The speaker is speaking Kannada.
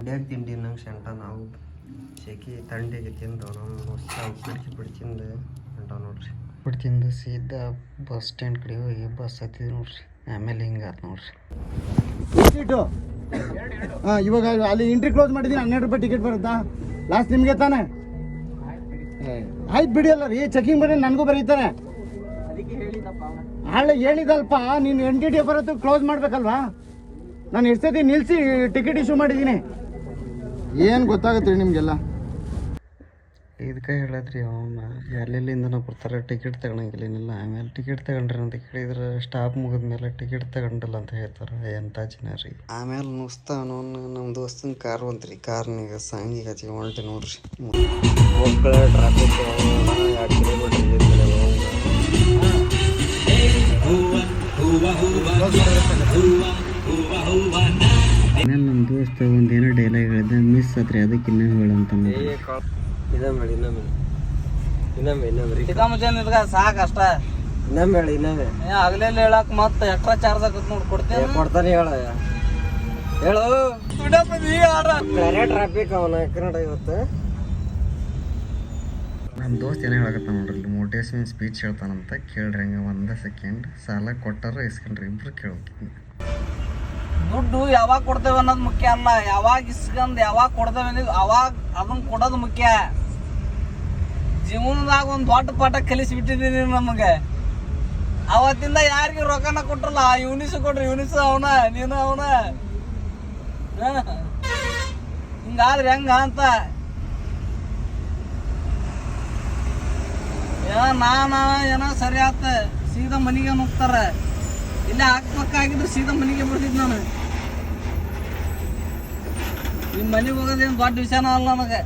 ಮಂಡ್ಯಾಗ ತಿಂಡಿ ನಂಗೆ ಸೆಂಟ ನಾವು ಶೆಕಿ ತಂಡಿಗೆ ತಿಂದು ನಮ್ಮ ಹೊಸ ಉಪ್ಪಿಟ್ಟು ತಿಂದು ಹೊಂಟ ನೋಡ್ರಿ. ಉಪ್ಪಿಟ್ಟು ತಿಂದು ಸೀದಾ ಬಸ್ ಸ್ಟ್ಯಾಂಡ್ ಕಡೆ ಹೋಗಿ ಬಸ್ ಹತ್ತಿದ್ವಿ ನೋಡ್ರಿ. ಆಮೇಲೆ ಹಿಂಗಾತ್ ನೋಡ್ರಿ. ಹಾಂ, ಇವಾಗ ಅಲ್ಲಿ ಎಂಟ್ರಿ ಕ್ಲೋಸ್ ಮಾಡಿದ್ದೀನಿ. 12 ರೂಪಾಯಿ ಟಿಕೆಟ್ ಬರುತ್ತಾ ಲಾಸ್ಟ್ ನಿಮಗೆ ತಾನೆ? ಆಯ್ತು ಬಿಡಿ. ಅಲ್ಲ ರೀ, ಚೆಕಿಂಗ್ ಬರೀ ನನಗೂ ಬರೀತಾರೆ. ಹಾಳೆ ಹೇಳಿದಲ್ಪ, ನೀನು NTT ಬರೋದು ಕ್ಲೋಸ್ ಮಾಡ್ಬೇಕಲ್ವಾ? ನಾನು ಎಷ್ಟು ಸತಿ ನಿಲ್ಲಿಸಿ ಟಿಕೆಟ್ ಇಶ್ಯೂ ಮಾಡಿದ್ದೀನಿ. ಏನು ಗೊತ್ತಾಗುತ್ತೆ ರೀ ನಿಮಗೆಲ್ಲ. ಇದಕ್ಕೆ ಹೇಳದ್ರಿ ಅವನ್ನ ಎಲ್ಲೆಲ್ಲಿಂದ ಬರ್ತಾರೆ, ಟಿಕೆಟ್ ತಗೊಳಂಗಿಲ್ಲ ಏನಿಲ್ಲ. ಆಮೇಲೆ ಟಿಕೆಟ್ ತಗೊಂಡ್ರಿ ಅಂತ ಕೇಳಿದ್ರೆ ಸ್ಟಾಪ್ ಮುಗಿದ್ಮೇಲೆ ಟಿಕೆಟ್ ತಗೊಂಡಿಲ್ಲ ಅಂತ ಹೇಳ್ತಾರೆ. ಎಂಥ ಜನ ರೀ. ಆಮೇಲೆ ನುಸ್ತಾನು ನಮ್ಮ ದೋಸ್ತನ ಕಾರ್ ಬಂತ್ರಿ. ಕಾರ್ನಾಗ ಸಾಂಗಿಗೆ ಹಚ್ಚಿ ಹೊಂಟೆ ನೋಡ್ರಿ. ಮಕ್ಕಳ ಟ್ರಾಫಿಕ್ 2 ಕಿಲೋಮೀಟರ್ ಆಮೇಲೆ ನಮ್ಮ ದೋಸ್ತ ಒಂದೇನೋ ಡೈಲಾಗ್ ಹೇಳಿದೆ, ಮಿಸ್ ಆತ್ರಿ, ಅದಕ್ಕೆ ಇನ್ನೂ ಹೇಳಂತ ಸಾಕಷ್ಟ ಆಗ್ಲೇ ಹೇಳಕ್ ಮತ್ತ ಎಕ್ಸ್ಟ್ರಾ ಚಾರ್ಜ್ ಆಗತ್ ನೋಡಿ ಕೊಡ್ತೇನೆ. ಕೊಡ್ತಾನೆ ಹೇಳು ಟ್ರಾಫಿಕ್ ಅವನ ಕನ್ನಡ ಇವತ್ತು. ನಮ್ಮ ದೋಸ್ತ್ ಏನೋ ಹೇಳಕತ್ತ ನೋಡ್ರಿ, ಮೋಟಿವೇಶನ್ ಸ್ಪೀಚ್ ಹೇಳ್ತಾನಂತ ಕೇಳ್ರಿ. ಹಂಗೆ 1 ಸೆಕೆಂಡ್ ಸಾಲ ಕೊಟ್ಟಾರ ಇಸ್ಕೊಂಡ್ರಿ, ಇಬ್ರು ಕೇಳ್ಬೇಕು. ದುಡ್ಡು ಯಾವಾಗ ಕೊಡ್ತೇವೆ ಅನ್ನೋದು ಮುಖ್ಯ ಅಲ್ಲ, ಯಾವಾಗ ಇಸ್ಕೊಂಡ್ ಯಾವಾಗ ಕೊಡ್ತೇವೆ ಅವಾಗ ಅದನ್ನ ಕೊಡೋದು ಮುಖ್ಯ. ಜೀವನದಾಗ ಒಂದು ದೊಡ್ಡ ಪಾಠ ಕಲಿಸಿಬಿಟ್ಟಿದ್ದೀನಿ ನಮಗೆ. ಅವತ್ತಿಂದ ಯಾರಿಗೂ ರೊಕ್ಕನ ಕೊಟ್ರಲ್ಲ, ಯೂನಿಸು ಕೊಟ್ರಿ, ಯೂನಿಸು ಅವನ, ನೀನು ಅವನ. ಹಿಂಗಾದ್ರೆ ಹೆಂಗ ಅಂತ ಏನೋ ಸರಿ ಆತ. ಸೀದಾ ಮನೆಗೆ ನುಗ್ತಾರ. ಇಲ್ಲೇ ಹಾಕ್ಬೇಕಾಗಿದ್ರು ಸೀದಾ ಮನೆಗೆ ಬರ್ತಿದ್ ನಾನು. ನಿಮ್ಮ ಮನೆಗೆ ಹೋಗೋದೇನು ದೊಡ್ಡ ವಿಷಯನ ಅಲ್ಲ ನನಗೆ.